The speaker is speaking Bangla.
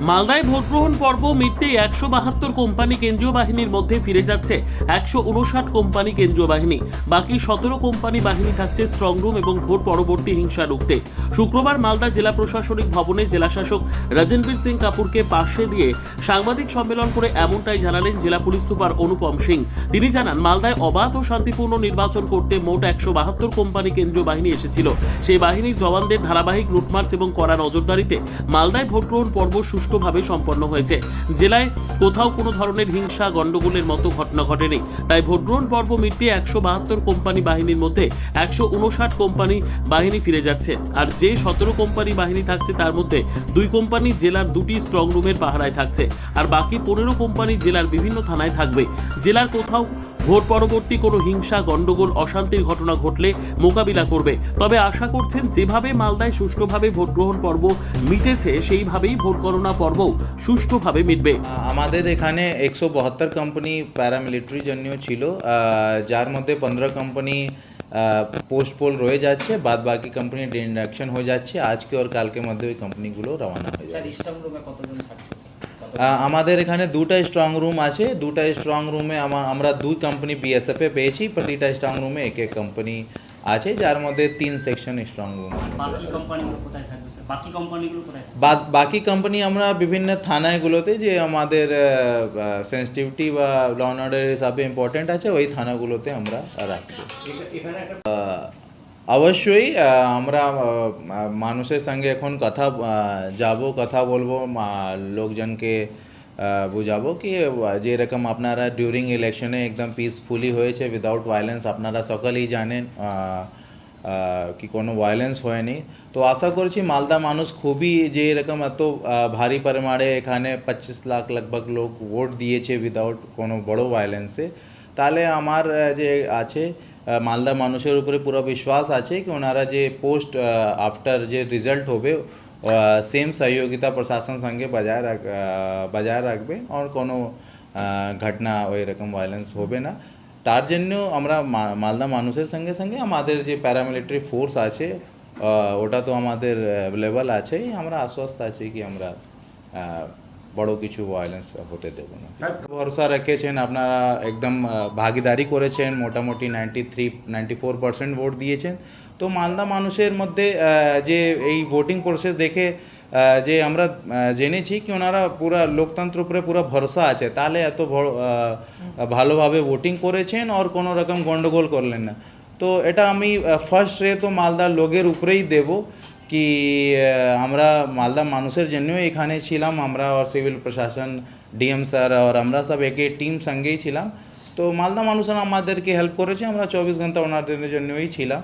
মালদায় ভোটগ্রহণ পর্ব মিটতেই 172 কোম্পানি কেন্দ্রীয় বাহিনীর মধ্যে ফিরে যাচ্ছে 159 কোম্পানি কেন্দ্রীয় বাহিনী। বাকি 17 কোম্পানি বাহিনী থাকছে স্ট্রংরুম এবং ভোট পরবর্তী হিংসা রুখতে। শুক্রবার মালদা জেলা প্রশাসনিক ভবনে জেলাশাসক রজনবীর সিং কাপুরকে পাশে দিয়ে সাংবাদিক সম্মেলন করে এমনটাই জানালেন জেলা পুলিশ সুপার অনুপম সিং। তিনি জানান, মালদায় অবাধ ও শান্তিপূর্ণ নির্বাচন করতে মোট 172 কোম্পানি কেন্দ্রীয় বাহিনী এসেছিল। সেই বাহিনীর জওয়ানদের ধারাবাহিক রুটমার্চ এবং কড়া নজরদারিতে মালদায় ভোটগ্রহণ পর্ব সুষ্ঠুভাবে সম্পন্ন হয়েছে। জেলায় কোথাও কোনো ধরনের হিংসা গন্ডগোলের মতো ঘটনা ঘটেনি। তাই ভোটগ্রহণ পর্ব মিটতে 172 কোম্পানি বাহিনীর মধ্যে 159 কোম্পানি বাহিনী ফিরে যাচ্ছে। আর যে 17 কোম্পানি বাহিনী থাকছে তার মধ্যে 2 কোম্পানি জেলার 2টি স্ট্রং রুমের পাহারায় থাকছে, আর বাকি 15 কোম্পানি জেলার বিভিন্ন থানায় থাকবে। জেলার কোথাও ভোট পরবর্তী কোনো হিংসা গন্ডগোল অশান্তির ঘটনা ঘটলে মোকাবিলা করবে। তবে আশা করছেন, যেভাবে মালদায় সুষ্ঠুভাবে ভোট গ্রহণ পর্ব মিটেছে সেইভাবেই ভোট গণনা পর্বও সুষ্ঠুভাবে মিটবে। আমাদের এখানে 172 কোম্পানি প্যারামিলিটারি জন্য ছিল, যার মধ্যে 15 কোম্পানি পোস্ট পোল রয়ে যাচ্ছে, বাদ বাকি কোম্পানি ডিডাকশন হয়ে যাচ্ছে। আজকে আর কালকের মধ্যে ওই কোম্পানিগুলো রওনা হয়ে যাবে। আমাদের এখানে 2টা স্ট্রং রুম আছে। 2টা স্ট্রং রুমে আমরা 2 কোম্পানি বিএসএফে পেয়েছি। প্রতিটা স্ট্রং রুমে এক এক কোম্পানি আছে, যার মধ্যে 3 সেকশন স্ট্রং রুম। বাকি কোম্পানিগুলো কোথায় থাকবে স্যার? বাকি কোম্পানি আমরা বিভিন্ন থানাগুলোতে, যে আমাদের সেন্সিটিভিটি বা ল অ্যান্ড অর্ডার হিসাবে ইম্পর্টেন্ট আছে, ওই থানাগুলোতে আমরা রাখবো। অবশ্যই আমরা মানুষের সঙ্গে এখন কথা বলবো, লোকজনকে বুঝাবো কি যেরকম আপনারা ডিউরিং ইলেকশনে একদম পিসফুলি হয়েছে, উইদাউট ভায়োলেন্স। আপনারা সকলেই জানেন কি কোনো ভায়োলেন্স হয়নি। তো আশা করছি মালদা মানুষ খুবই, যে এরকম এত ভারী পরিমাণে এখানে 25 লাখ লগভগ লোক ভোট দিয়েছে উইদাউট কোনো বড় ভায়োলেন্সে, তাহলে আমার যে আছে মালদা মানুষের উপরে পুরো বিশ্বাস আছে কি ওনারা যে পোস্ট আফটার যে রেজাল্ট হবে সেম সহযোগিতা প্রশাসন সঙ্গে বজায় রাখবে, আর কোনো ঘটনা ওই রকম ভায়োলেন্স হবে না। তার জন্য আমরা মালদা মানুষের সঙ্গে সঙ্গে আমাদের যে প্যারামিলিটারি ফোর্স আছে ওটা তো আমাদের অ্যাভেলেবল আছেই। আমরা আশ্বস্ত আছি কি আমরা বড় কিছু ভায়োলেন্স হতে দেব না। ভরসা রেখেছেন, আপনারা একদম ভাগিদারি করেছেন, মোটামুটি 93-94% ভোট দিয়েছেন। তো মালদা মানুষের মধ্যে যে এই ভোটিং প্রসেস দেখে যে আমরা জেনেছি কি ওনারা পুরা লোকতন্ত্র উপরে পুরো ভরসা আছে, তাহলে এত ভালোভাবে ভোটিং করেছেন আর কোনো রকম গন্ডগোল করলেন না। তো এটা আমি ফার্স্ট রে তো মালদার লোকের উপরেই দেব কি আমরা মালদা মানুষের জন্যই এখানে ছিলাম। আমরা আর সিভিল প্রশাসন, ডিএম স্যার আর আমরা সব একই টিম সঙ্গেই ছিলাম। তো মালদা মানুষরা আমাদেরকে হেল্প করেছে, আমরা 24 ঘন্টা ওনাদের জন্যই ছিলাম।